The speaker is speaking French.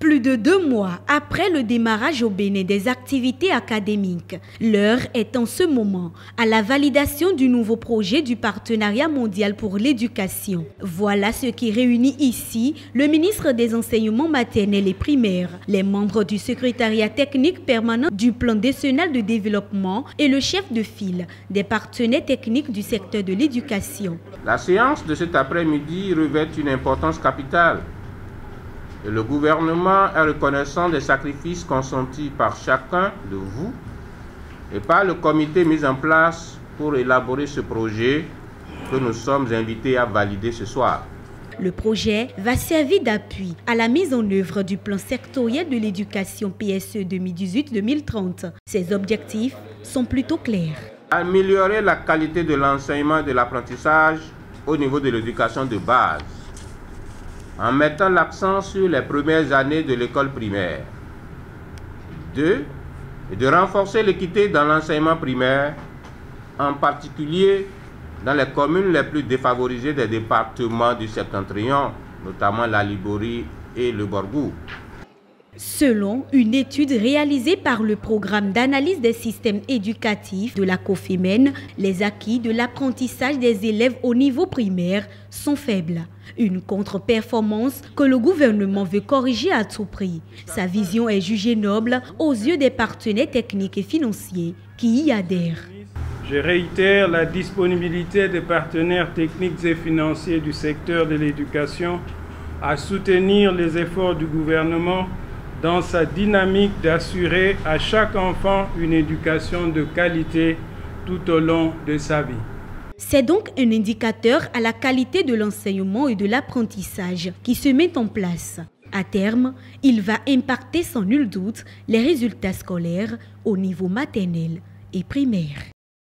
Plus de 2 mois après le démarrage au Bénin des activités académiques, l'heure est en ce moment à la validation du nouveau projet du Partenariat mondial pour l'éducation. Voilà ce qui réunit ici le ministre des Enseignements maternels et primaires, les membres du secrétariat technique permanent du plan décennal de développement et le chef de file des partenaires techniques du secteur de l'éducation. La séance de cet après-midi revêt une importance capitale. Et le gouvernement est reconnaissant des sacrifices consentis par chacun de vous et par le comité mis en place pour élaborer ce projet que nous sommes invités à valider ce soir. Le projet va servir d'appui à la mise en œuvre du plan sectoriel de l'éducation PSE 2018-2030. Ses objectifs sont plutôt clairs. Améliorer la qualité de l'enseignement et de l'apprentissage au niveau de l'éducation de base, en mettant l'accent sur les premières années de l'école primaire. 2. De renforcer l'équité dans l'enseignement primaire, en particulier dans les communes les plus défavorisées des départements du Septentrion, notamment la Liborie et le Borgou. Selon une étude réalisée par le programme d'analyse des systèmes éducatifs de la COFEMEN, les acquis de l'apprentissage des élèves au niveau primaire sont faibles. Une contre-performance que le gouvernement veut corriger à tout prix. Sa vision est jugée noble aux yeux des partenaires techniques et financiers qui y adhèrent. Je réitère la disponibilité des partenaires techniques et financiers du secteur de l'éducation à soutenir les efforts du gouvernement dans sa dynamique d'assurer à chaque enfant une éducation de qualité tout au long de sa vie. C'est donc un indicateur à la qualité de l'enseignement et de l'apprentissage qui se met en place. À terme, il va impacter sans nul doute les résultats scolaires au niveau maternel et primaire.